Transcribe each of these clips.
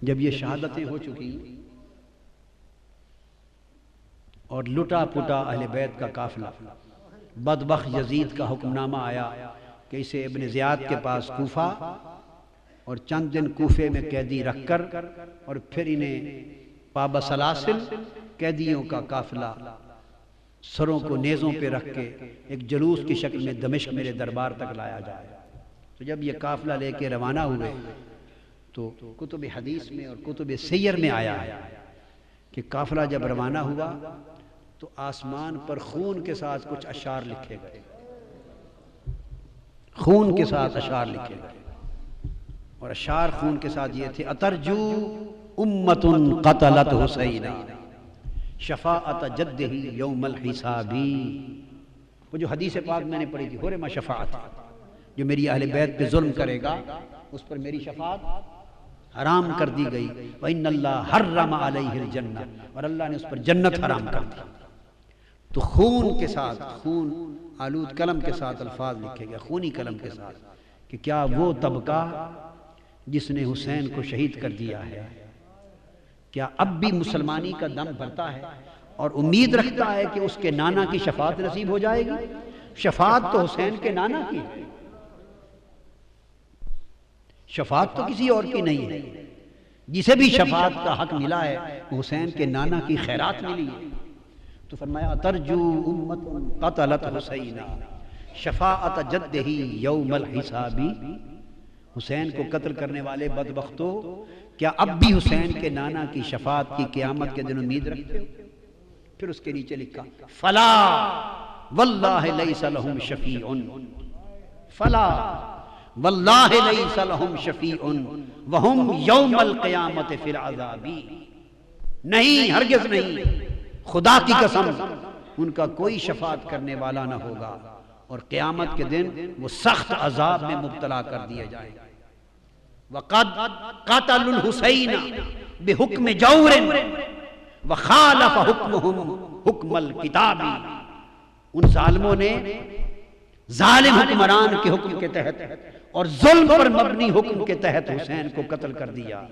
جب یہ شہادتیں ہو چکی اور لٹا پٹا اہل بیت کا قافلہ، بدبخت یزید کا حکم نامہ آیا کہ اسے ابن زیاد کے پاس کوفہ اور چند دن کوفے میں قیدی رکھ کر اور پھر انہیں پابہ سلاسل قیدیوں کا قافلہ سروں کو نیزوں پہ رکھ کے ایک جلوس کی شکل میں دمشق میرے دربار تک لایا جائے۔ تو جب یہ قافلہ لے کے روانہ ہوئے تو کتب حدیث میں اور کتب سیر میں آیا ہے کہ قافلہ جب روانہ ہوا تو آسمان پر خون کے ساتھ کچھ اشعار لکھے گئے، خون کے ساتھ اشعار لکھے گئے، اور اشعار خون کے ساتھ یہ تھے: اترجو امت قتلت حسینا شفاعت جدہ یوم الحسابی۔ وہ جو حدیث پاک میں نے پڑھی تھی، حرم شفاعت، جو میری اہل بیت پہ ظلم کرے گا اس پر میری شفاعت حرام کر دی گئی۔ وَإِنَّ اللَّهَ حَرَّمَ عَلَيْهِ الْجَنَّةَ، اور اللہ نے اس پر جنت حرام کر دی۔ تو خون کے ساتھ، خون آلود قلم کے ساتھ الفاظ لکھے گئے، خونی قلم کے ساتھ، کہ کیا وہ طبقہ جس نے حسین کو شہید کر دیا ہے کیا اب بھی مسلمانی کا دم بھرتا ہے اور امید رکھتا ہے کہ اس کے نانا کی شفاعت نصیب ہو جائے گی؟ شفاعت تو حسین کے نانا کی ہے، شفاعت تو کسی اور کی نہیں ہے۔ جسے بھی شفاعت کا حق ملا ہے حسین کے نانا کی خیرات ملی ہے۔ تو فرمایا: ترجو امت قتلت حسینا شفاعت جدہ یوم الحسابی۔ حسین کو قتل کرنے والے بدبختو، کیا اب بھی حسین کے نانا کی شفاعت کی قیامت کے دن امید رکھتے ہو؟ پھر اس کے نیچے لکھا: فلا واللہ لیس لہم شفیع، فلا واللہ لیس لہم شفیع وہم یوم القیامت فی العذاب۔ نہیں، ہرگز نہیں، خدا کی قسم ان کا کوئی شفاعت کرنے والا نہ ہوگا اور قیامت کے دن وہ سخت عذاب میں مبتلا کر دیے جائیں گے۔ وَقَدْ قَتَلُوا الْحُسَيْنَ بِحُکْمِ جَوْرٍ وَخَالَفَ حُکْمُهُمْ حُکْمَ الْکِتَابِ۔ ان ظالموں نے ظالم حکمران کے حکم کے تحت اور ظلم پر مبنی حکم کے تحت حسین کو قتل کر دیا،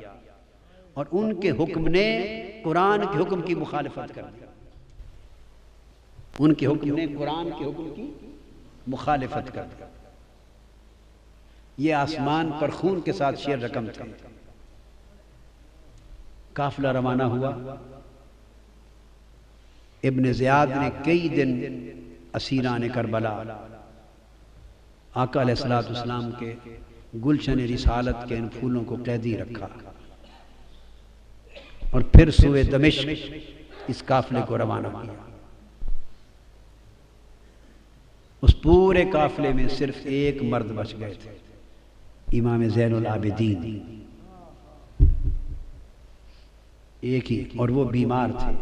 اور ان کے حکم نے قرآن کے حکم کی مخالفت کر دی۔ ان کے حکم نے قرآن کے حکم کی مخالفت کر دی۔ یہ آسمان پر خون کے ساتھ شیر رقم تھے۔ قافلہ روانہ ہوا، ابن زیاد نے کئی دن اسیران کربلا آقا علیہ السلام کے گلشن رسالت کے ان پھولوں کو قیدی رکھا، اور پھر سوئے دمشق اس قافلے کو روانہ کیا۔ اس پورے قافلے میں صرف ایک مرد بچ گئے تھے، امام زین العابدین، ایک ہی، اور وہ بیمار تھے۔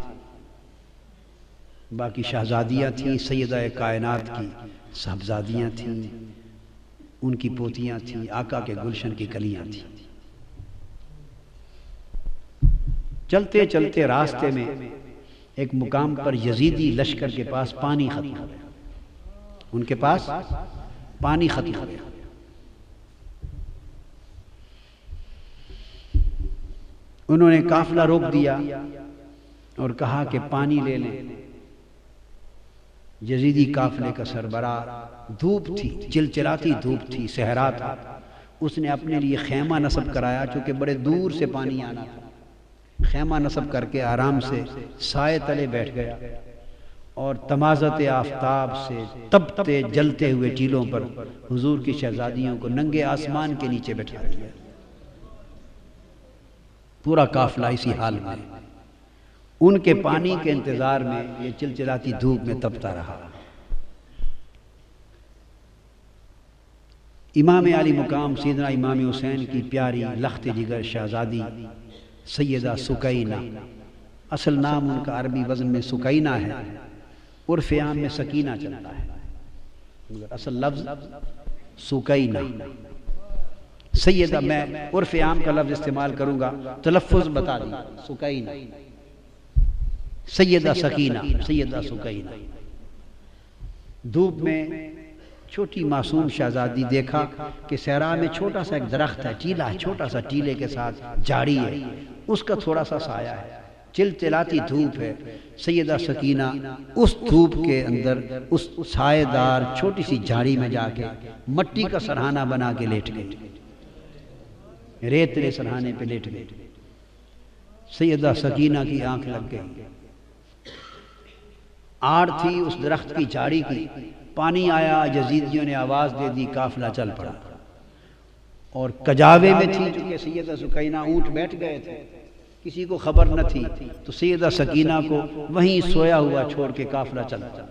باقی شہزادیاں تھیں، سیدہ کائنات کی صاحبزادیاں تھیں، ان کی پوتیاں تھیں، آقا کے گلشن کی کلیاں تھیں۔ چلتے چلتے راستے میں ایک مقام پر یزیدی لشکر کے پاس پانی ختم ہو گیا، ان کے پاس پانی ختم ہو گیا۔ انہوں نے قافلہ روک دیا اور کہا کہ پانی لے لیں۔ یزیدی قافلے کا سربراہ، دھوپ تھی، چلچلاتی دھوپ تھی، صحرا تھا، اس نے اپنے لیے خیمہ نصب کرایا، چونکہ بڑے دور سے پانی آنا تھا۔ خیمہ نصب کر کے آرام سے سائے تلے بیٹھ گیا اور تمازت آفتاب سے تپتے جلتے ہوئے ٹیلوں پر حضور کی شہزادیوں کو ننگے آسمان کے نیچے بٹھا دیا۔ پورا قافلہ اسی حال میں، ان کے پانی کے انتظار میں یہ چلچلاتی دھوپ میں تپتا رہا۔ امام علی مقام سیدنا امام حسین کی پیاری لخت جگر شہزادی سیدہ سکینہ، اصل نام ان کا عربی وزن میں سکینہ ہے، عرف عام میں سکینہ چلتا ہے، مگر اصل لفظ سکینہ۔ سیدہ، میں عرف عام کا لفظ استعمال کروں گا، تلفظ بتا دیں، سکینہ، سیدہ سکینہ، سیدہ سکینہ۔ دھوپ میں چھوٹی معصوم شہزادی دیکھا کہ صحرا میں چھوٹا سا ایک درخت ہے، ٹیلا ہے، چھوٹا سا ٹیلے کے ساتھ جھاڑی ہے، اس کا تھوڑا سا سایہ ہے، چلچلاتی دھوپ ہے۔ سیدہ سکینہ اس دھوپ کے اندر اس سایہ دار چھوٹی سی جھاڑی میں جا کے مٹی کا سرہانہ بنا کے لیٹ گئی، ریتلے سرہانے پہ لیٹ گئی۔ سیدہ سکینہ کی آنکھ لگ گئی، آڑ تھی اس درخت کی جھاڑی کی، پانی آیا، یزیدیوں نے آواز دے دی، قافلہ چل پڑا، اور کجاوے میں تھی چونکہ سیدہ سکینہ، اونٹ بیٹھ گئے تھے، کسی کو خبر نہ تھی، تو سیدہ سکینہ کو وہیں سویا ہوا چھوڑ کے قافلہ چل پڑا۔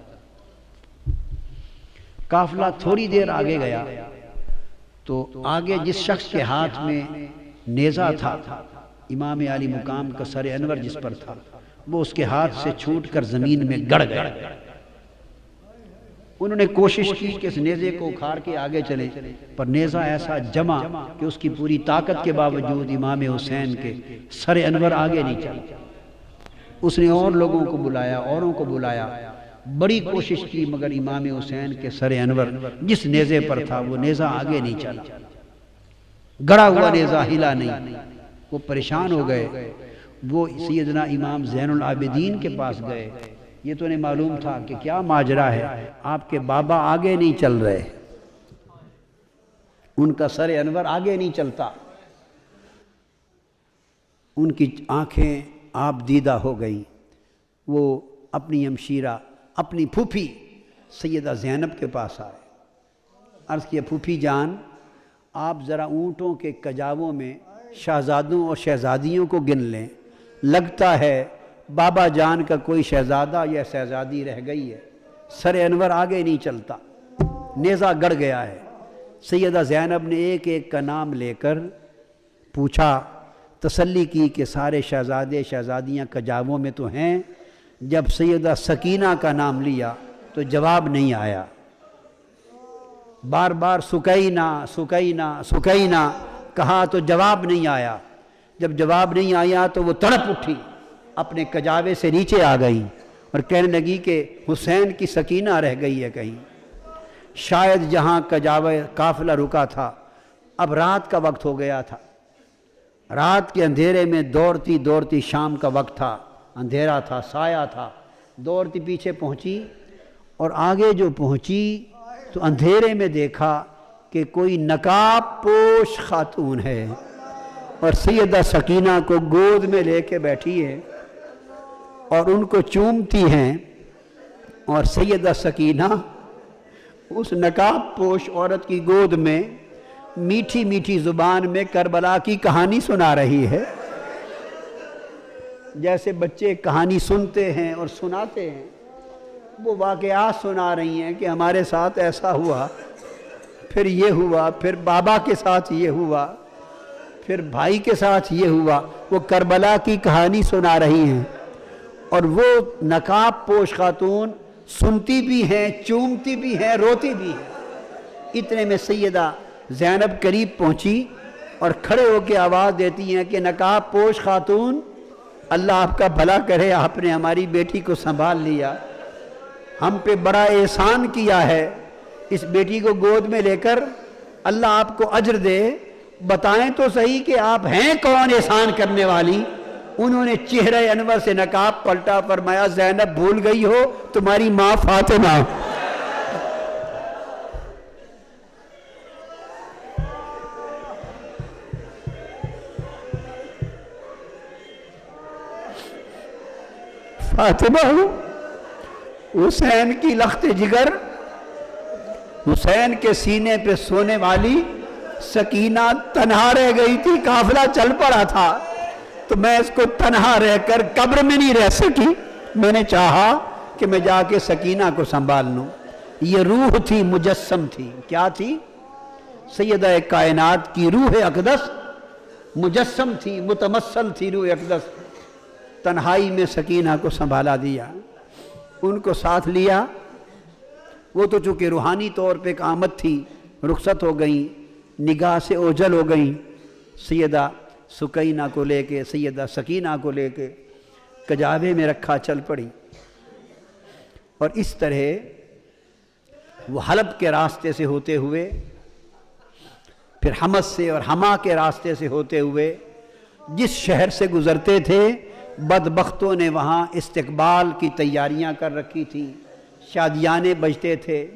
قافلہ تھوڑی دیر آگے گیا تو آگے جس شخص کے ہاتھ میں نیزہ تھا، امام عالی مقام کا سر انور جس پر تھا، وہ اس کے ہاتھ سے چھوٹ کر زمین میں گڑ گئے۔ انہوں نے کوشش کی کہ اس نیزے کو اکھاڑ کے آگے چلے، پر نیزہ ایسا جمع کہ اس کی پوری طاقت کے باوجود امام حسین کے سر انور آگے نہیں چلا۔ اس نے اور لوگوں کو بلایا، اوروں کو بلایا، بڑی کوشش کی، مگر امام حسین کے سر انور جس نیزے پر تھا وہ نیزہ آگے نہیں چلا، گڑا ہوا نیزہ ہلا نہیں۔ وہ پریشان ہو گئے، وہ سیدنا امام زین العابدین کے پاس گئے۔ یہ تو انہیں معلوم تھا کہ کیا ماجرا ہے، آپ کے بابا آگے نہیں چل رہے، ان کا سر انور آگے نہیں چلتا۔ ان کی آنکھیں آپ دیدہ ہو گئیں۔ وہ اپنی ہمشیرہ، اپنی پھوپھی سیدہ زینب کے پاس آئے، عرض کیا پھوپھی جان، آپ ذرا اونٹوں کے کجاووں میں شہزادوں اور شہزادیوں کو گن لیں، لگتا ہے بابا جان کا کوئی شہزادہ یا شہزادی رہ گئی ہے، سر انور آگے نہیں چلتا، نیزہ گڑ گیا ہے۔ سیدہ زینب نے ایک ایک کا نام لے کر پوچھا، تسلی کی کہ سارے شہزادے شہزادیاں کجاووں میں تو ہیں۔ جب سیدہ سکینہ کا نام لیا تو جواب نہیں آیا، بار بار سکینہ سکینہ سکینہ کہا تو جواب نہیں آیا۔ جب جواب نہیں آیا تو وہ تڑپ اٹھی، اپنے کجاوے سے نیچے آ گئی اور کہنے لگی کہ حسین کی سکینہ رہ گئی ہے کہیں۔ شاید جہاں کجاوے قافلہ رکا تھا، اب رات کا وقت ہو گیا تھا، رات کے اندھیرے میں دوڑتی دوڑتی، شام کا وقت تھا، اندھیرا تھا، سایہ تھا، دوڑتی پیچھے پہنچی، اور آگے جو پہنچی تو اندھیرے میں دیکھا کہ کوئی نقاب پوش خاتون ہے اور سیدہ سکینہ کو گود میں لے کے بیٹھی ہے اور ان کو چومتی ہیں، اور سیدہ سکینہ اس نقاب پوش عورت کی گود میں میٹھی میٹھی زبان میں کربلا کی کہانی سنا رہی ہے، جیسے بچے کہانی سنتے ہیں اور سناتے ہیں۔ وہ واقعات سنا رہی ہیں کہ ہمارے ساتھ ایسا ہوا، پھر یہ ہوا، پھر بابا کے ساتھ یہ ہوا، پھر بھائی کے ساتھ یہ ہوا۔ وہ کربلا کی کہانی سنا رہی ہیں، اور وہ نقاب پوش خاتون سنتی بھی ہیں، چومتی بھی ہیں، روتی بھی ہیں۔ اتنے میں سیدہ زینب قریب پہنچی اور کھڑے ہو کے آواز دیتی ہیں کہ نقاب پوش خاتون، اللہ آپ کا بھلا کرے، آپ نے ہماری بیٹی کو سنبھال لیا، ہم پہ بڑا احسان کیا ہے، اس بیٹی کو گود میں لے کر اللہ آپ کو اجر دے، بتائیں تو صحیح کہ آپ ہیں کون احسان کرنے والی؟ انہوں نے چہرہ انور سے نقاب پلٹا، فرمایا زینب بھول گئی ہو تمہاری ماں فاطمہ۔ فاطمہ حسین کی لخت جگر، حسین کے سینے پہ سونے والی سکینہ تنہا رہ گئی تھی، قافلہ چل پڑا تھا، تو میں اس کو تنہا رہ کر قبر میں نہیں رہ سکی، میں نے چاہا کہ میں جا کے سکینہ کو سنبھال لوں۔ یہ روح تھی، مجسم تھی، کیا تھی؟ سیدہ کائنات کی روح اقدس مجسم تھی، متمثل تھی روح اقدس۔ تنہائی میں سکینہ کو سنبھالا دیا، ان کو ساتھ لیا۔ وہ تو چونکہ روحانی طور پہ ایک آمد تھی، رخصت ہو گئیں، نگاہ سے اوجھل ہو گئیں۔ سیدہ سکینہ کو لے کے، سیدہ سکینہ کو لے کے کجاوے میں رکھا، چل پڑی۔ اور اس طرح وہ حلب کے راستے سے ہوتے ہوئے، پھر حمص سے اور حما کے راستے سے ہوتے ہوئے جس شہر سے گزرتے تھے، بدبختوں نے وہاں استقبال کی تیاریاں کر رکھی تھیں، شادیانے بجتے تھے،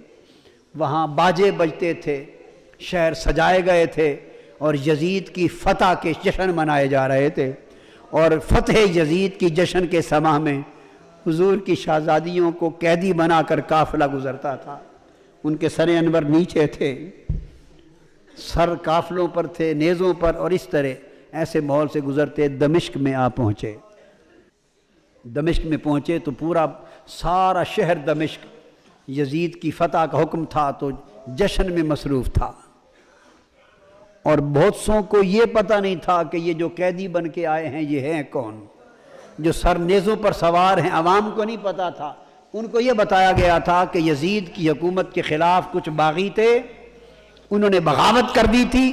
وہاں باجے بجتے تھے، شہر سجائے گئے تھے، اور یزید کی فتح کے جشن منائے جا رہے تھے۔ اور فتح یزید کی جشن کے سماں میں حضور کی شہزادیوں کو قیدی بنا کر قافلہ گزرتا تھا، ان کے سر انور نیچے تھے، سر قافلوں پر تھے، نیزوں پر، اور اس طرح ایسے ماحول سے گزرتے دمشق میں آ پہنچے۔ دمشق میں پہنچے تو پورا سارا شہر دمشق یزید کی فتح کا حکم تھا تو جشن میں مصروف تھا، اور بہت سوں کو یہ پتہ نہیں تھا کہ یہ جو قیدی بن کے آئے ہیں یہ ہیں کون، جو سر نیزوں پر سوار ہیں عوام کو نہیں پتہ تھا۔ ان کو یہ بتایا گیا تھا کہ یزید کی حکومت کے خلاف کچھ باغی تھے، انہوں نے بغاوت کر دی تھی،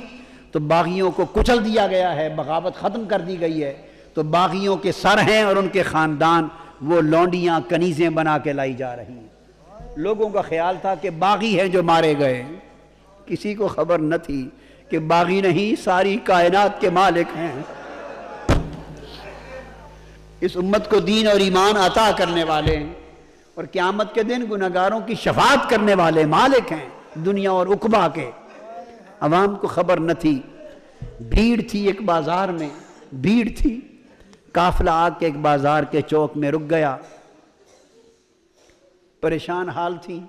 تو باغیوں کو کچل دیا گیا ہے، بغاوت ختم کر دی گئی ہے، تو باغیوں کے سر ہیں اور ان کے خاندان وہ لونڈیاں کنیزیں بنا کے لائی جا رہی ہیں۔ لوگوں کا خیال تھا کہ باغی ہیں جو مارے گئے، کسی کو خبر نہ تھی کہ باغی نہیں، ساری کائنات کے مالک ہیں، اس امت کو دین اور ایمان عطا کرنے والے ہیں، اور قیامت کے دن گنہگاروں کی شفاعت کرنے والے مالک ہیں دنیا اور عقبہ کے۔ عوام کو خبر نہ تھی، بھیڑ تھی ایک بازار میں، بھیڑ تھی، قافلہ آ کے ایک بازار کے چوک میں رک گیا، پریشان حال تھی،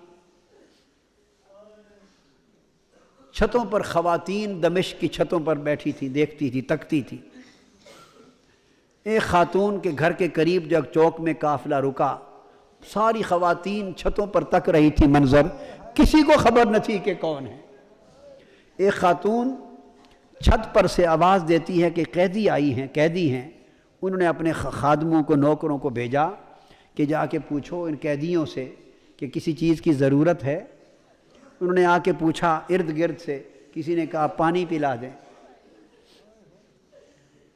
چھتوں پر خواتین دمشق کی چھتوں پر بیٹھی تھی، دیکھتی تھی، تکتی تھی۔ ایک خاتون کے گھر کے قریب جب چوک میں قافلہ رکا، ساری خواتین چھتوں پر تک رہی تھی، منظر کسی کو خبر نہ تھی کہ کون ہے۔ ایک خاتون چھت پر سے آواز دیتی ہے کہ قیدی آئی ہیں، قیدی ہیں۔ انہوں نے اپنے خادموں کو، نوکروں کو بھیجا کہ جا کے پوچھو ان قیدیوں سے کہ کسی چیز کی ضرورت ہے۔ انہوں نے آ کے پوچھا ارد گرد سے، کسی نے کہا پانی پلا دیں،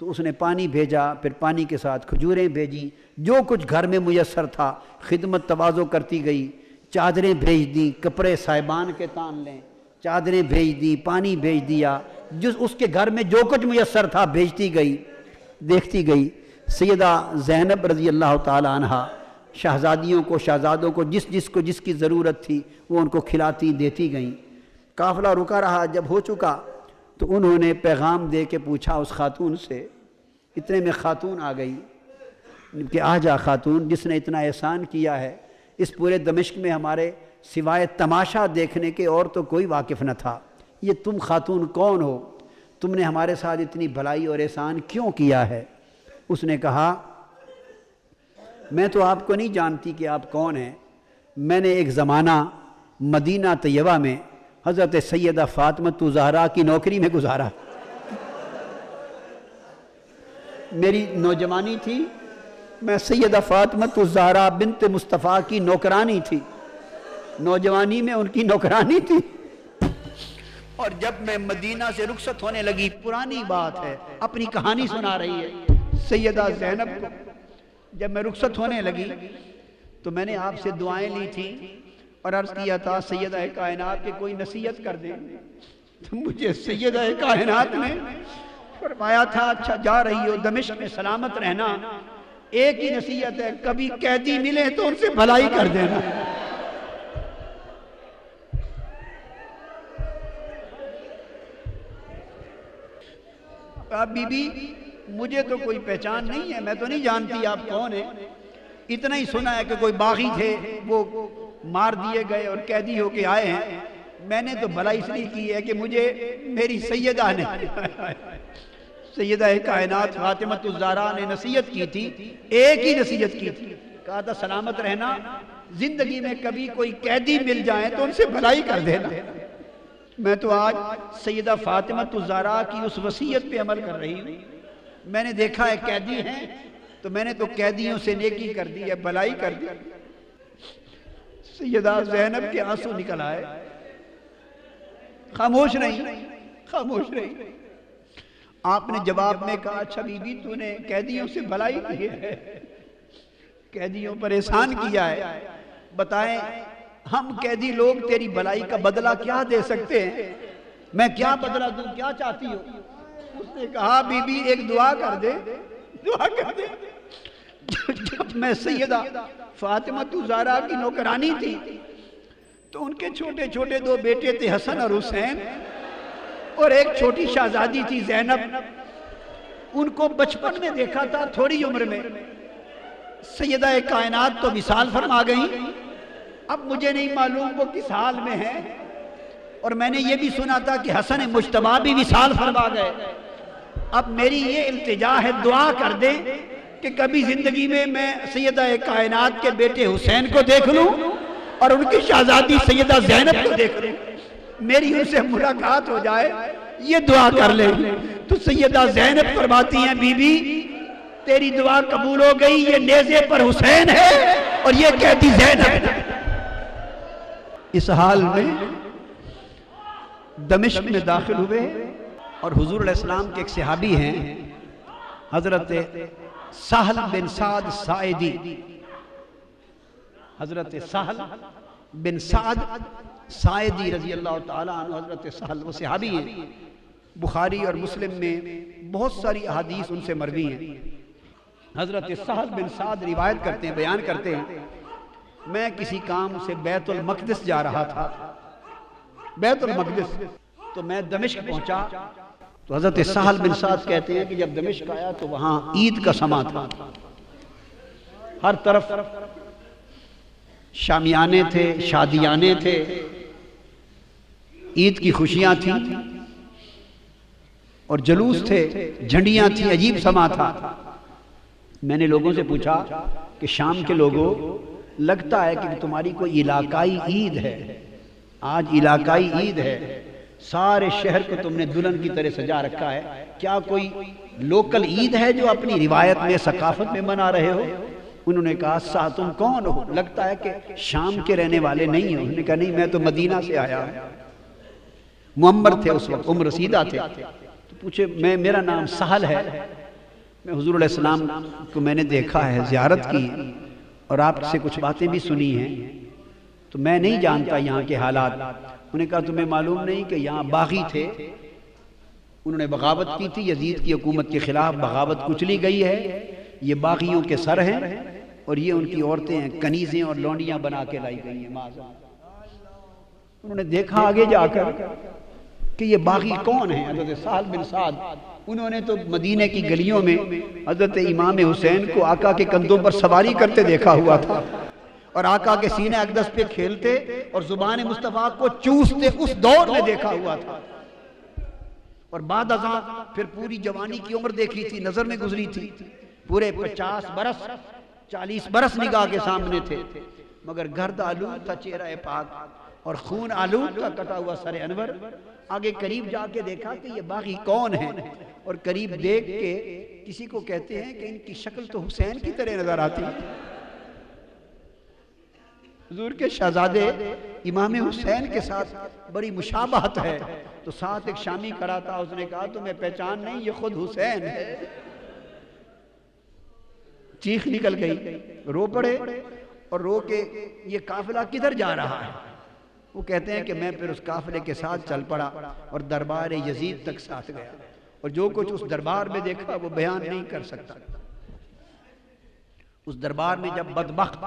تو اس نے پانی بھیجا، پھر پانی کے ساتھ کھجوریں بھیجی، جو کچھ گھر میں میسر تھا، خدمت تواضع کرتی گئی، چادریں بھیج دی، کپڑے صاحبان کے تان لیں، چادریں بھیج دی، پانی بھیج دیا، جس اس کے گھر میں جو کچھ میسر تھا بھیجتی گئی، دیکھتی گئی۔ سیدہ زینب رضی اللہ تعالی عنہ شہزادیوں کو، شہزادوں کو جس کی ضرورت تھی وہ ان کو کھلاتی دیتی گئیں۔ قافلہ رکا رہا، جب ہو چکا تو انہوں نے پیغام دے کے پوچھا اس خاتون سے، اتنے میں خاتون آ گئی کہ آ جا خاتون، جس نے اتنا احسان کیا ہے اس پورے دمشق میں ہمارے سوائے تماشا دیکھنے کے اور تو کوئی واقف نہ تھا، یہ تم خاتون کون ہو؟ تم نے ہمارے ساتھ اتنی بھلائی اور احسان کیوں کیا ہے؟ اس نے کہا میں تو آپ کو نہیں جانتی کہ آپ کون ہیں، میں نے ایک زمانہ مدینہ طیبہ میں حضرت سیدہ فاطمہ زہرا کی نوکری میں گزارا، میری نوجوانی تھی، میں سیدہ فاطمہ زہرا بنت مصطفیٰ کی نوکرانی تھی، نوجوانی میں ان کی نوکرانی تھی، اور جب میں مدینہ سے رخصت ہونے لگی، پرانی بات ہے، اپنی کہانی سنا رہی ہے سیدہ زینب کو، جب میں رخصت ہونے لگی تو میں نے آپ سے دعائیں لی تھی اور عرض کیا تھا سیدہ کائنات کے کوئی نصیحت کر دیں، تو مجھے سیدہ کائنات نے فرمایا تھا اچھا جا رہی ہو دمشق میں سلامت رہنا، ایک ہی نصیحت ہے، کبھی قیدی ملے تو ان سے بھلائی کر دینا۔ آپ بی بی مجھے تو کوئی پہچان نہیں ہے، میں تو نہیں جانتی آپ کون ہیں، اتنا ہی سنا ہے کہ کوئی باغی تھے وہ مار دیے گئے اور قیدی ہو کے آئے ہیں، میں نے تو بھلائی اس لیے کی ہے کہ مجھے میری سیدہ نے، سیدہ کائنات فاطمہ الزہرا نے نصیحت کی تھی، ایک ہی نصیحت کی تھی، کہا تھا سلامت رہنا، زندگی میں کبھی کوئی قیدی مل جائیں تو ان سے بھلائی کر دینا۔ میں تو آج سیدہ فاطمہ الزہرا کی اس وصیت پہ عمل کر رہی ہوں، میں نے دیکھا ہے قیدی ہیں تو میں نے تو قیدیوں سے نیکی کر دی ہے، بھلائی کر دی۔ سیدہ زینب کے آنسو نکل آئے، خاموش نہیں، خاموش نہیں۔ آپ نے جواب میں کہا اچھا بی بی تو نے قیدیوں سے بھلائی کی ہے، قیدیوں پر احسان کیا ہے، بتائیں ہم قیدی لوگ تیری بلائی کا بدلہ کیا دے سکتے ہیں؟ میں کیا بدلہ دوں، کیا چاہتی ہو؟ اس نے کہا بی بی ایک دعا کر دے، دعا کر دے۔ جب میں سیدہ فاطمہ زہرا کی نوکرانی تھی تو ان کے چھوٹے چھوٹے دو بیٹے تھے، حسن اور حسین، اور ایک چھوٹی شہزادی تھی زینب۔ ان کو بچپن میں دیکھا تھا، تھوڑی عمر میں۔ سیدہ کائنات تو وصال فرما گئیں، اب مجھے نہیں معلوم وہ کس حال میں ہیں، اور میں نے یہ بھی سنا تھا کہ حسن مجتبیٰ بھی وصال فرما گئے۔ اب میری یہ التجا ہے، دعا کر دیں کہ کبھی زندگی میں سیدہ کائنات کے بیٹے حسین کو دیکھ لوں اور ان کی شہزادی سیدہ زینب کو دیکھ لوں، میری ان سے ملاقات ہو جائے، یہ دعا کر لیں۔ تو سیدہ زینب فرماتی ہیں بی بی تیری دعا قبول ہو گئی، یہ نیزے پر حسین ہے اور یہ قیدی زینب ہے۔ اس حال میں دمشق میں داخل ہوئے اور حضور علیہ السلام کے ایک صحابی ہیں حضرت سہل بن سعد ساعدی، حضرت سہل بن سعد ساعدی رضی اللہ تعالیٰ عنہ، حضرت سہل وہ صحابی ہیں، بخاری اور مسلم میں بہت ساری احادیث ان سے مروی ہیں۔ حضرت سہل بن سعد روایت کرتے ہیں، بیان کرتے ہیں، میں کسی کام سے بیت المقدس جا رہا تھا، بیت المقدس، تو میں دمشق پہنچا تو حضرت سہل بن سعد کہتے ہیں کہ جب دمشق آیا تو وہاں عید کا سما تھا، ہر طرف شامیانے تھے، شادیانے تھے، عید کی خوشیاں تھیں اور جلوس تھے، جھنڈیاں تھیں، عجیب سما تھا۔ میں نے لوگوں سے پوچھا کہ شام کے لوگوں لگتا ہے کہ تمہاری کوئی علاقائی عید ہے، آج علاقائی عید ہے، سارے شہر کو تم نے دلہن کی طرح سجا رکھا ہے، کیا کوئی لوکل عید ہے جو اپنی روایت میں ثقافت میں منا رہے ہو؟ انہوں نے کہا تم کون ہو؟ لگتا ہے کہ شام کے رہنے والے نہیں ہو۔ انہوں نے کہا نہیں، میں تو مدینہ سے آیا ہوں۔ معمر تھے اس وقت، عمر رسیدہ تھے، تو پوچھے میرا نام سہل ہے، میں حضور علیہ السلام کو میں نے دیکھا ہے، زیارت کی اور آپ سے کچھ باتیں بھی سنی ہیں، تو میں نہیں جانتا یہاں کے حالات۔ انہوں نے کہا تمہیں معلوم نہیں کہ یہاں باغی تھے، انہوں نے بغاوت کی تھی، یزید کی حکومت کے خلاف بغاوت کچلی گئی ہے، یہ باغیوں کے سر ہیں اور یہ ان کی عورتیں ہیں، کنیزیں اور لونڈیاں بنا کے لائی گئی ہیں۔ انہوں نے دیکھا آگے جا کر کہ یہ باغی کون ہیں؟ حضرت سہل بن سعد۔ انہوں نے تو مدینہ کی گلیوں میں حضرت امام حسین کو آقا کے کندھوں پر سواری کرتے دیکھا ہوا تھا اور آقا کے سینہ اقدس پہ کھیلتے اور زبان مصطفیٰ کو چوستے، اس دور میں دیکھا ہوا تھا، اور بعد ازاں پھر پوری جوانی کی عمر دیکھی تھی، نظر میں گزری تھی، پورے 50 برس 40 برس نگاہ کے سامنے تھے، مگر گرد آلود تھا چہرہ پاک اور خون آلود تھا کٹا ہوا سر انور۔ آگے قریب جا کے دیکھا کہ یہ باغی کون ہیں، اور قریب دیکھ کے کسی کو کہتے ہیں کہ ان کی شکل تو حسین کی طرح نظر آتی ہے۔ حضور کے شہزادے امام حسین کے ساتھ بڑی مشابہت ہے، تو ساتھ ایک شامی کھڑا تھا، اس نے کہا تمہیں پہچان نہیں، یہ خود حسین ہے۔ چیخ نکل گئی، رو پڑے اور رو کے یہ قافلہ کدھر جا رہا ہے؟ وہ کہتے ہیں کہ میں پھر اس قافلے کے ساتھ چل پڑا اور دربار یزید تک ساتھ گیا، اور جو کچھ اس دربار میں دیکھا وہ بیان نہیں کر سکتا۔ اس دربار میں جب بدبخت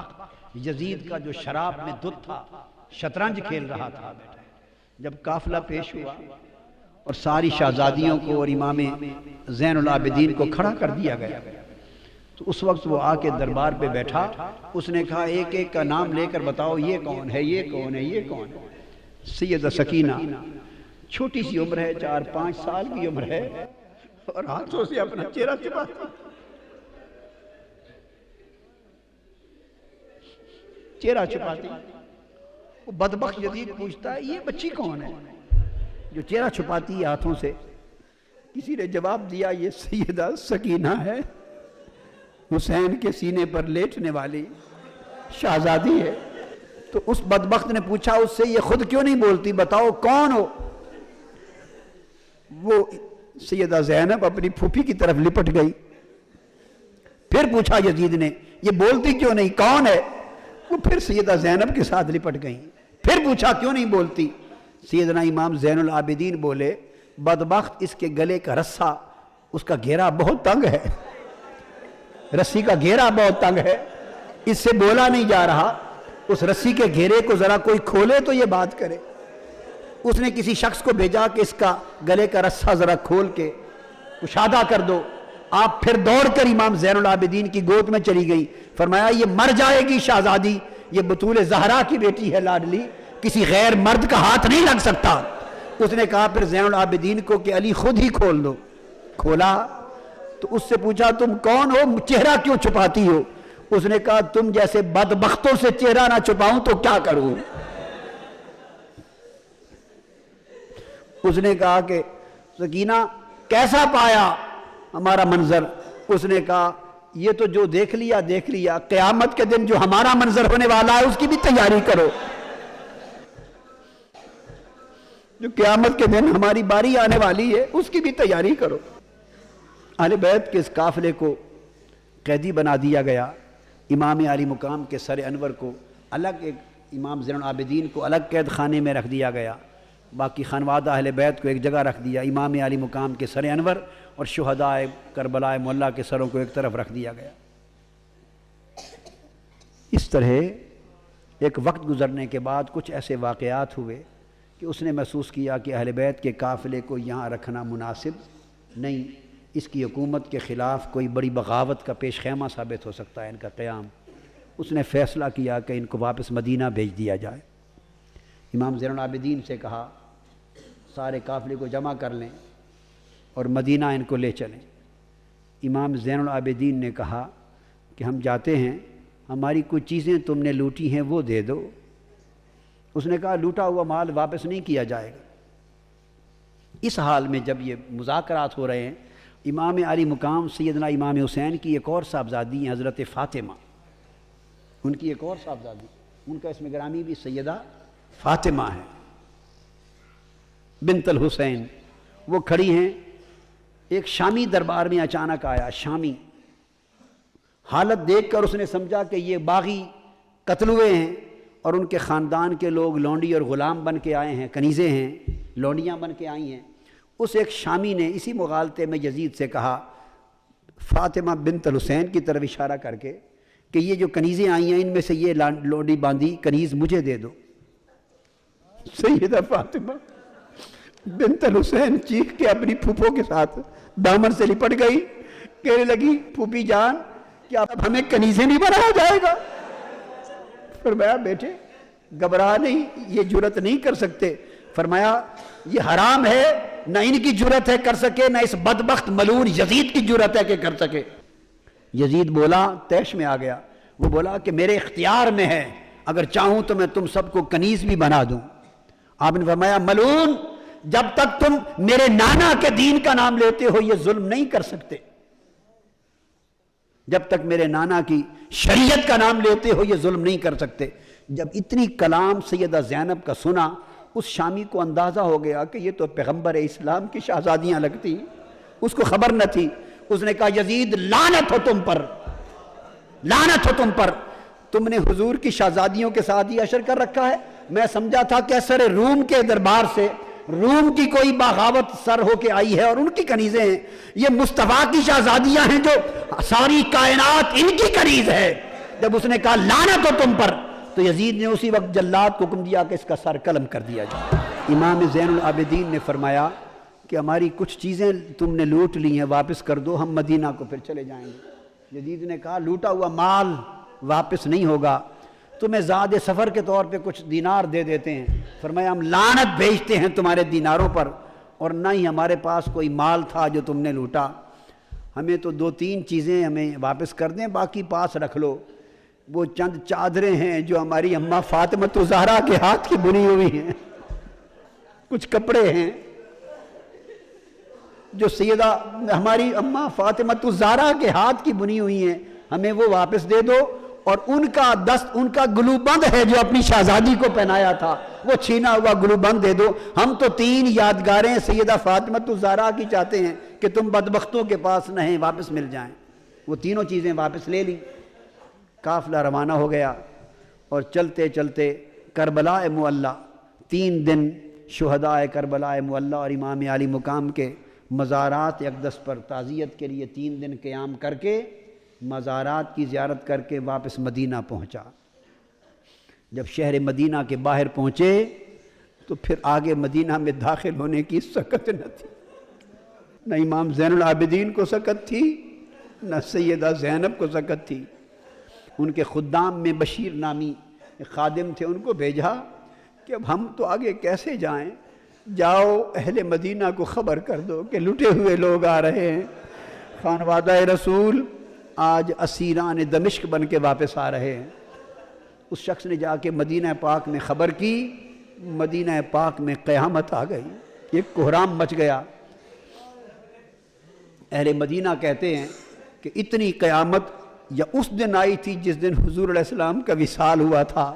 یزید کا جو شراب میں دھت تھا، شطرنج کھیل رہا تھا، جب قافلہ پیش ہوا اور ساری شہزادیوں کو اور امام زین العابدین کو کھڑا کر دیا گیا، تو اس وقت وہ آ کے دربار پہ بیٹھا، اس نے کہا ایک ایک کا نام لے کر بتاؤ، یہ کون ہے، یہ کون ہے، یہ کون ہے؟ سیدہ سکینہ چھوٹی سی عمر ہے، 4-5 سال کی عمر ہے، اور ہاتھوں سے اپنا چہرہ چھپاتی، چہرہ چھپاتی۔ وہ بدبخت یزید پوچھتا ہے یہ بچی کون ہے جو چہرہ چھپاتی ہے ہاتھوں سے؟ کسی نے جواب دیا یہ سیدہ سکینہ ہے، حسین کے سینے پر لیٹنے والی شہزادی ہے۔ تو اس بدبخت نے پوچھا اس سے یہ خود کیوں نہیں بولتی، بتاؤ کون ہو؟ وہ سیدہ زینب اپنی پھوپھی کی طرف لپٹ گئی۔ پھر پوچھا یزید نے یہ بولتی کیوں نہیں، کون ہے؟ وہ پھر سیدہ زینب کے ساتھ لپٹ گئیں. پھر پوچھا کیوں نہیں بولتی؟ سیدنا امام زین العابدین بولے بدبخت اس کے گلے کا رسہ اس کا گھیرا بہت تنگ ہے، رسی کا گھیرا بہت تنگ ہے، اس سے بولا نہیں جا رہا. اس رسی کے گھیرے کو ذرا کوئی کھولے تو یہ بات کرے. اس نے کسی شخص کو بھیجا کہ اس کا گلے کا رسہ ذرا کھول کے کشادہ کر دو. آپ پھر دوڑ کر امام زین العابدین کی گود میں چلی گئی. فرمایا یہ مر جائے گی شہزادی، یہ بطول زہرا کی بیٹی ہے لاڈلی، کسی غیر مرد کا ہاتھ نہیں لگ سکتا. اس نے کہا پھر زین العابدین کو کہ علی خود ہی کھول دو. کھولا تو اس سے پوچھا تم کون ہو، چہرہ کیوں چھپاتی ہو؟ اس نے کہا تم جیسے بدبختوں سے چہرہ نہ چھپاؤں تو کیا کروں. اس نے کہا کہ سکینہ کیسا پایا ہمارا منظر؟ اس نے کہا یہ تو جو دیکھ لیا دیکھ لیا، قیامت کے دن جو ہمارا منظر ہونے والا ہے اس کی بھی تیاری کرو. جو قیامت کے دن ہماری باری آنے والی ہے اس کی بھی تیاری کرو. اہل بیت کے اس قافلے کو قیدی بنا دیا گیا. امام علی مقام کے سر انور کو الگ، ایک امام زین العابدین کو الگ قید خانے میں رکھ دیا گیا، باقی خانوادہ اہل بیت کو ایک جگہ رکھ دیا. امام علی مقام کے سر انور اور شہداء کربلا معلیٰ کے سروں کو ایک طرف رکھ دیا گیا. اس طرح ایک وقت گزرنے کے بعد کچھ ایسے واقعات ہوئے کہ اس نے محسوس کیا کہ اہل بیت کے قافلے کو یہاں رکھنا مناسب نہیں، اس کی حکومت کے خلاف کوئی بڑی بغاوت کا پیش خیمہ ثابت ہو سکتا ہے ان کا قیام. اس نے فیصلہ کیا کہ ان کو واپس مدینہ بھیج دیا جائے. امام زین العابدین سے کہا سارے قافلے کو جمع کر لیں اور مدینہ ان کو لے چلیں. امام زین العابدین نے کہا کہ ہم جاتے ہیں، ہماری کچھ چیزیں تم نے لوٹی ہیں وہ دے دو. اس نے کہا لوٹا ہوا مال واپس نہیں کیا جائے گا. اس حال میں جب یہ مذاکرات ہو رہے ہیں، امام علی مقام سیدنا امام حسین کی ایک اور صاحبزادی ہیں حضرت فاطمہ، ان کی ایک اور صاحبزادی، ان کا اسم گرامی بھی سیدہ فاطمہ ہے بنت الحسین. وہ کھڑی ہیں. ایک شامی دربار میں اچانک آیا. شامی حالت دیکھ کر اس نے سمجھا کہ یہ باغی قتل ہوئے ہیں اور ان کے خاندان کے لوگ لونڈی اور غلام بن کے آئے ہیں، کنیزیں ہیں، لونڈیاں بن کے آئی ہیں. اس ایک شامی نے اسی مغالطے میں یزید سے کہا فاطمہ بنت الحسین کی طرف اشارہ کر کے کہ یہ جو کنیزیں آئی ہیں ان میں سے یہ لونڈی باندھی کنیز مجھے دے دو. سیدہ فاطمہ بنت الحسین چیخ کے اپنی پھوپھو کے ساتھ دامن سے لپٹ گئی. کہنے لگی پھوپھی جان کیا اب ہمیں کنیزیں نہیں بنایا جائے گا؟ فرمایا بیٹے گھبرا نہیں، یہ جرت نہیں کر سکتے. فرمایا یہ حرام ہے، نہ ان کی جرت ہے کر سکے، نہ اس بدبخت ملعون یزید کی جرت ہے کہ کر سکے. یزید بولا، طیش میں آ گیا. وہ بولا کہ میرے اختیار میں ہے، اگر چاہوں تو میں تم سب کو کنیز بھی بنا دوں. آپ نے فرمایا ملعون، جب تک تم میرے نانا کے دین کا نام لیتے ہو یہ ظلم نہیں کر سکتے. جب تک میرے نانا کی شریعت کا نام لیتے ہو یہ ظلم نہیں کر سکتے. جب اتنی کلام سیدہ زینب کا سنا، اس شامی کو اندازہ ہو گیا کہ یہ تو پیغمبر اسلام کی شہزادیاں لگتی. اس کو خبر نہ تھی. اس نے کہا یزید لعنت ہو تم پر، لعنت ہو تم پر، تم نے حضور کی شہزادیوں کے ساتھ یہ عشر کر رکھا ہے. میں سمجھا تھا کیسر روم کے دربار سے روم کی کوئی بغاوت سر ہو کے آئی ہے اور ان کی کنیزیں ہیں. یہ مصطفیٰ کی شہزادیاں ہیں جو ساری کائنات ان کی کنیز ہے. جب اس نے کہا لعنت ہو تم پر، تو یزید نے اسی وقت جلاد کو حکم دیا کہ اس کا سر قلم کر دیا جائے. امام زین العابدین نے فرمایا کہ ہماری کچھ چیزیں تم نے لوٹ لی ہیں، واپس کر دو، ہم مدینہ کو پھر چلے جائیں گے. یزید نے کہا لوٹا ہوا مال واپس نہیں ہوگا، تمہیں زاد سفر کے طور پہ کچھ دینار دے دیتے ہیں. فرمایا ہم لعنت بھیجتے ہیں تمہارے دیناروں پر، اور نہ ہی ہمارے پاس کوئی مال تھا جو تم نے لوٹا. ہمیں تو 2-3 چیزیں ہمیں واپس کر دیں، باقی پاس رکھ لو. وہ چند چادریں ہیں جو ہماری اماں فاطمہ الزہرا کے ہاتھ کی بنی ہوئی ہیں، کچھ کپڑے ہیں جو سیدہ ہماری اماں فاطمہ الزہرا کے ہاتھ کی بنی ہوئی ہیں، ہمیں وہ واپس دے دو. اور ان کا دست، ان کا گلو بند ہے جو اپنی شہزادی کو پہنایا تھا، وہ چھینا ہوا گلو بند دے دو. ہم تو 3 یادگاریں سیدہ فاطمہ الزہرا کی چاہتے ہیں کہ تم بدبختوں کے پاس نہ ہیں، واپس مل جائیں. وہ تینوں چیزیں واپس لے لیں. قافلہ روانہ ہو گیا. اور چلتے چلتے کربلا معلیٰ 3 دن شہداء کربلا معلیٰ اور امام علی مقام کے مزارات اقدس پر تعزیت کے لیے 3 دن قیام کر کے مزارات کی زیارت کر کے واپس مدینہ پہنچا۔ جب شہر مدینہ کے باہر پہنچے تو پھر آگے مدینہ میں داخل ہونے کی سکت نہ تھی، نہ امام زین العابدین کو سکت تھی، نہ سیدہ زینب کو سکت تھی۔ ان کے خدام میں بشیر نامی خادم تھے، ان کو بھیجا کہ اب ہم تو آگے کیسے جائیں، جاؤ اہل مدینہ کو خبر کر دو کہ لٹے ہوئے لوگ آ رہے ہیں، خانوادہ رسول آج اسیران دمشق بن کے واپس آ رہے ہیں۔ اس شخص نے جا کے مدینہ پاک میں خبر کی، مدینہ پاک میں قیامت آ گئی، ایک کوہرام مچ گیا۔ اہل مدینہ کہتے ہیں کہ اتنی قیامت یا اس دن آئی تھی جس دن حضور علیہ السلام کا وصال ہوا تھا،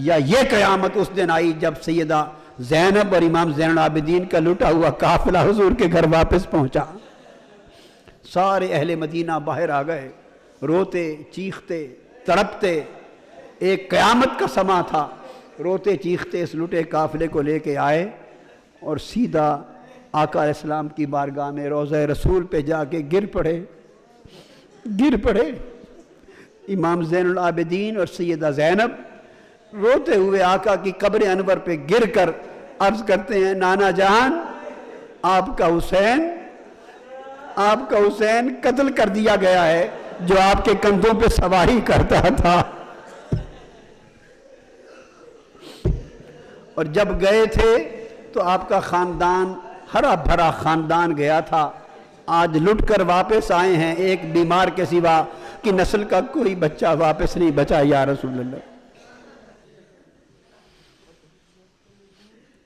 یا یہ قیامت اس دن آئی جب سیدہ زینب اور امام زین العابدین کا لٹا ہوا قافلہ حضور کے گھر واپس پہنچا۔ سارے اہل مدینہ باہر آ گئے، روتے چیختے تڑپتے، ایک قیامت کا سما تھا، روتے چیختے اس لٹے قافلے کو لے کے آئے اور سیدھا آقا علیہ السلام کی بارگاہ میں روضہ رسول پہ جا کے گر پڑے۔ امام زین العابدین اور سیدہ زینب روتے ہوئے آقا کی قبر انور پہ گر کر عرض کرتے ہیں، نانا جان آپ کا حسین قتل کر دیا گیا ہے جو آپ کے کندھوں پہ سواری کرتا تھا۔ اور جب گئے تھے تو آپ کا خاندان ہرا بھرا خاندان گیا تھا، آج لٹ کر واپس آئے ہیں، ایک بیمار کے سوا کہ نسل کا کوئی بچہ واپس نہیں بچا یا رسول اللہ۔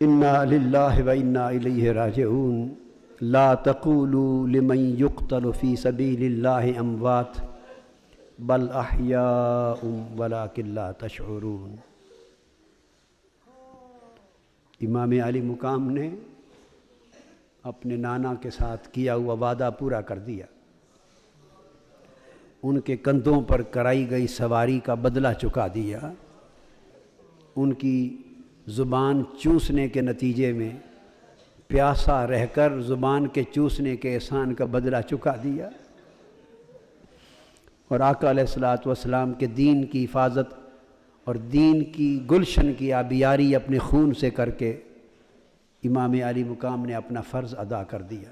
انا للہ و انا الیہ راجعون لا تقولوا لمن يقتل في سبيل الله اموات بل احیاء ولکن لا تشعرون۔ امام علی مقام نے اپنے نانا کے ساتھ کیا ہوا وعدہ پورا کر دیا، ان کے کندھوں پر کرائی گئی سواری کا بدلہ چکا دیا، ان کی زبان چوسنے کے نتیجے میں پیاسا رہ کر زبان کے چوسنے کے احسان کا بدلہ چکا دیا، اور آقا علیہ السلام کے دین کی حفاظت اور دین کی گلشن کی آبیاری اپنے خون سے کر کے امام علی مقام نے اپنا فرض ادا کر دیا۔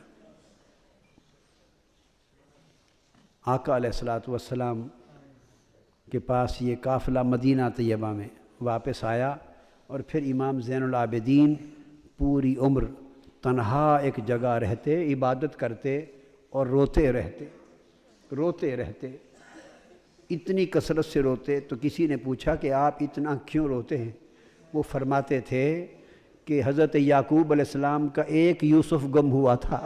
آقا علیہ السلام کے پاس یہ قافلہ مدینہ طیبہ میں واپس آیا، اور پھر امام زین العابدین پوری عمر تنہا ایک جگہ رہتے، عبادت کرتے اور روتے رہتے، اتنی کثرت سے روتے تو کسی نے پوچھا کہ آپ اتنا کیوں روتے ہیں؟ وہ فرماتے تھے کہ حضرت یعقوب علیہ السلام کا ایک یوسف گم ہوا تھا،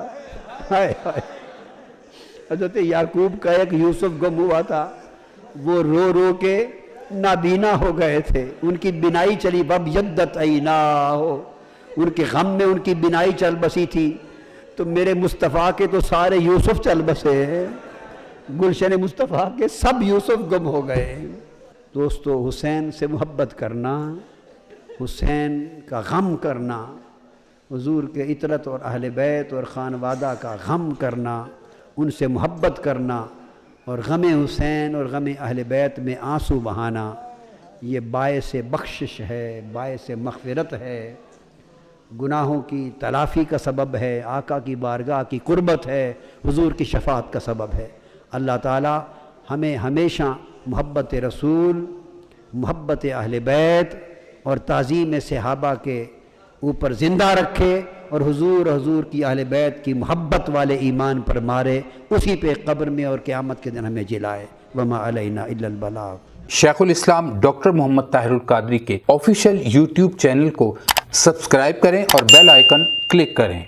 حضرت یعقوب کا ایک یوسف گم ہوا تھا، وہ رو رو کے نابینا ہو گئے تھے، ان کی بینائی چلی، بب یدت عیناہ، ان کے غم میں ان کی بینائی چل بسی تھی، تو میرے مصطفیٰ کے تو سارے یوسف چل بسے ہیں، گلشن مصطفیٰ کے سب یوسف گم ہو گئے۔ دوستو، حسین سے محبت کرنا، حسین کا غم کرنا، حضور کے عطرت اور اہل بیت اور خانوادہ کا غم کرنا، ان سے محبت کرنا اور غم حسین اور غم اہل بیت میں آنسو بہانا، یہ باعث بخشش ہے، باعث مغفرت ہے، گناہوں کی تلافی کا سبب ہے، آقا کی بارگاہ کی قربت ہے، حضور کی شفاعت کا سبب ہے۔ اللہ تعالی ہمیں ہمیشہ محبت رسول، محبت اہل بیت اور تعظیم صحابہ کے اوپر زندہ رکھے، اور حضور کی اہل بیت کی محبت والے ایمان پر مارے، اسی پہ قبر میں اور قیامت کے دن ہمیں جلائے۔ وما علینا الا البلاغ۔ شیخ الاسلام ڈاکٹر محمد طاہر القادری کے آفیشیل یوٹیوب چینل کو سبسکرائب کریں اور بیل آئیکن کلک کریں۔